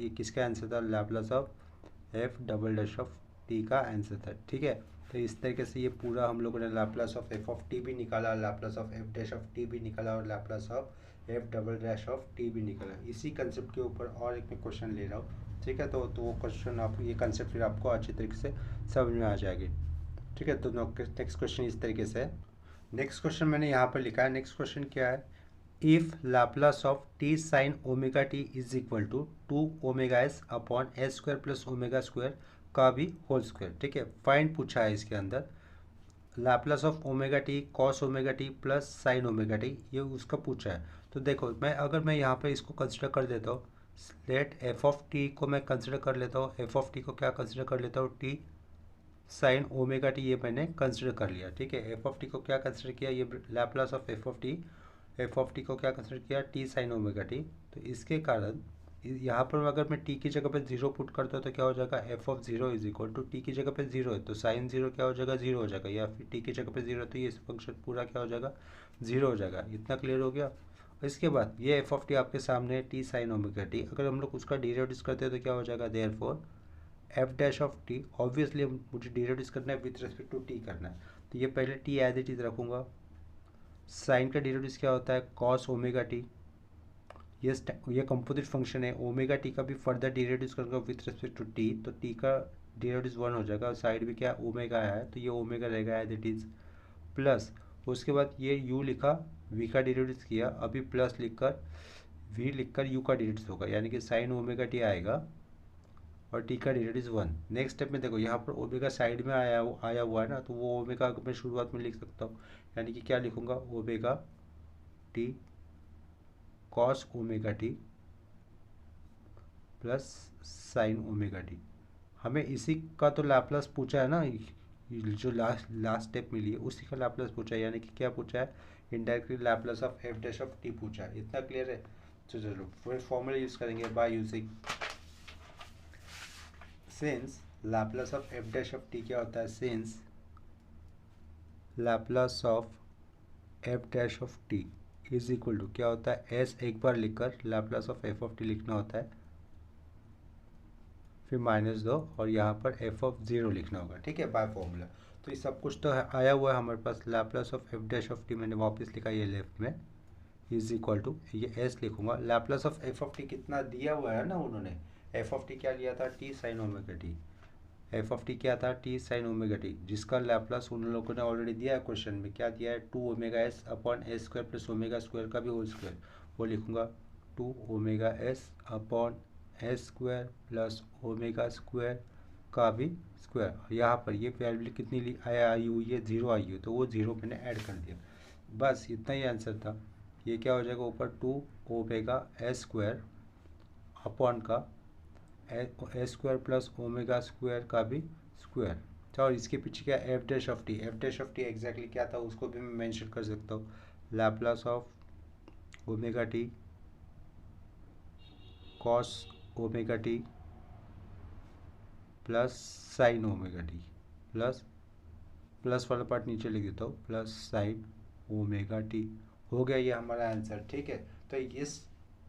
किसका आंसर था, Laplace of F double dash of T का आंसर था। ठीक है, तो इस तरीके से ये पूरा हम लोगों ने Laplace of F of T भी निकाला, Laplace of F dash of T भी निकाला और Laplace of F double dash of T भी निकाला। इसी कंसेप्ट के ऊपर और एक मैं क्वेश्चन ले रहा हूँ। ठीक है, तो वो क्वेश्चन आप, ये कंसेप्ट फिर आपको अच्छी तरीके से समझ में आ जाएगी। ठीक है, तो नेक्स्ट क्वेश्चन इस तरीके से है। नेक्स्ट क्वेश्चन मैंने यहाँ पर लिखा है। नेक्स्ट क्वेश्चन क्या है, if Laplace of T sine omega T is equal to 2ωs/s² plus omega square का भी होल स्क्वायर। ठीक है, फाइंड पूछा है इसके अंदर, Laplace of omega T cos omega T plus sine omega T, ये उसका पूछा है। तो देखो अगर मैं यहाँ पे इसको कंसिडर कर देता हूँ, लेट एफ ऑफ टी को मैं कंसिडर कर लेता हूँ, एफ ऑफ टी को क्या कंसिडर कर लेता हूँ, टी साइन ओमेगा टी ये मैंने कंसिडर कर लिया, ठीक है। एफ ऑफ टी को क्या कंसिडर किया, ये Laplace of F of T को क्या कंसिडर किया, टी साइन ओमेगा टी। तो इसके कारण यहाँ पर अगर मैं टी की जगह पे जीरो पुट करता हूँ तो क्या हो जाएगा, F of zero is equal to T की जगह पे जीरो है तो साइन जीरो क्या हो जाएगा, जीरो हो जाएगा, या फिर टी की जगह पे जीरो तो ये फंक्शन पूरा क्या हो जाएगा, जीरो हो जाएगा। इतना क्लियर हो गया। इसके बाद ये एफ ऑफ टी आपके सामने है, टी साइन ओमेगा टी। अगर हम लोग उसका डेरिवेटिव करते हैं तो क्या हो जाएगा, therefore F dash of T, obviously मुझे डेरिवेटिव करना है विथ रेस्पेक्ट टू टी करना है, तो ये पहले टी एज इट इज रखूँगा। साइन का डेरिवेटिव क्या होता है, कॉस ओमेगा टी। ये कंपोजिट फंक्शन है, ओमेगा टी का भी फर्दर डेरिवेटिव करूँगा विथ रिस्पेक्ट टू टी, तो टी का डेरिवेटिव वन हो जाएगा, साइड भी क्या ओमेगा है तो ये ओमेगा रहेगा एज इट इज़। प्लस उसके बाद ये यू लिखा, वी का डेरिवेटिव किया, अभी प्लस लिखकर वी लिखकर यू का डेरिवेटिव होगा, यानी कि साइन ओमेगा टी आएगा और टी का डेरिवेटिव वन। नेक्स्ट स्टेप में देखो यहाँ पर ओमेगा साइड में आया हुआ है ना, तो वो ओमेगा मैं शुरुआत में लिख सकता हूँ, यानी कि क्या लिखूँगा, omega T cos omega T plus sine omega T. हमें इसी का तो लाप्लास पूछा है ना, जो लास्ट स्टेप मिली है उसी का लाप्लास पूछा है, यानी कि क्या पूछा है, indirectly Laplace of F dash of T पूछा है। इतना क्लियर है। तो चलो फिर फॉर्मूला यूज़ करेंगे, by using since Laplace of F dash of T क्या होता है, since Laplace of F dash of T is equal to क्या होता है, एस एक बार लिखकर Laplace of F of T लिखना होता है, फिर माइनस दो और यहाँ पर एफ ऑफ ज़ीरो लिखना होगा, ठीक है, बाय फॉर्मूला। तो ये सब कुछ तो आया हुआ है हमारे पास। Laplace of F dash of T मैंने वापस लिखा ये लेफ्ट में, इज इक्वल टू ये एस लिखूंगा। Laplace of F of T कितना दिया हुआ है ना उन्होंने, एफ ऑफ टी क्या लिया था, T sine omega T. F of T क्या था, टी साइन ओमेगा टी, जिसका लैप्लास उन लोगों ने ऑलरेडी दिया है क्वेश्चन में, क्या दिया है, two omega S upon S square plus omega square का भी होल स्क्वायर, वो लिखूंगा two omega S upon S square plus omega square का भी स्क्वायर। यहाँ पर ये वैल्यू कितनी आई हुई है, जीरो आई हुई, तो वो जीरो मैंने ऐड कर दिया। बस इतना ही आंसर था। ये क्या हो जाएगा, ऊपर two omega S square upon का A square plus omega square का भी स्क्वायर। और इसके पीछे क्या, F dash of T. F dash of T exactly क्या था उसको भी मैं मेंशन कर सकता हूँ, Laplace of omega T cos omega T plus sine omega T plus plus वाला पार्ट नीचे लिख देता हूँ, प्लस साइन ओमेगा टी। हो गया ये हमारा आंसर, ठीक है। तो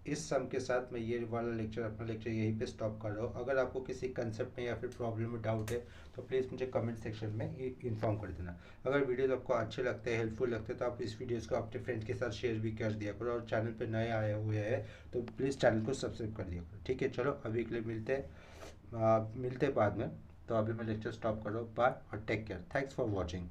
इस सम के साथ मैं ये वाला लेक्चर, अपना लेक्चर यहीं पे स्टॉप कर रहा हूँ। अगर आपको किसी कंसेप्ट में या फिर प्रॉब्लम में डाउट है तो प्लीज़ मुझे कमेंट सेक्शन में इन्फॉर्म कर देना। अगर वीडियोस आपको अच्छे लगते हैं, हेल्पफुल लगते हैं, तो आप इस वीडियोस को अपने फ्रेंड के साथ शेयर भी कर दिया करो, और चैनल पे नए आए हुए हैं तो प्लीज़ चैनल को सब्सक्राइब कर दिया करो, ठीक है। चलो अभी के लिए मिलते बाद में। तो अभी मैं लेक्चर स्टॉप कर रहा हूँ, बाय और take care, thanks for watching.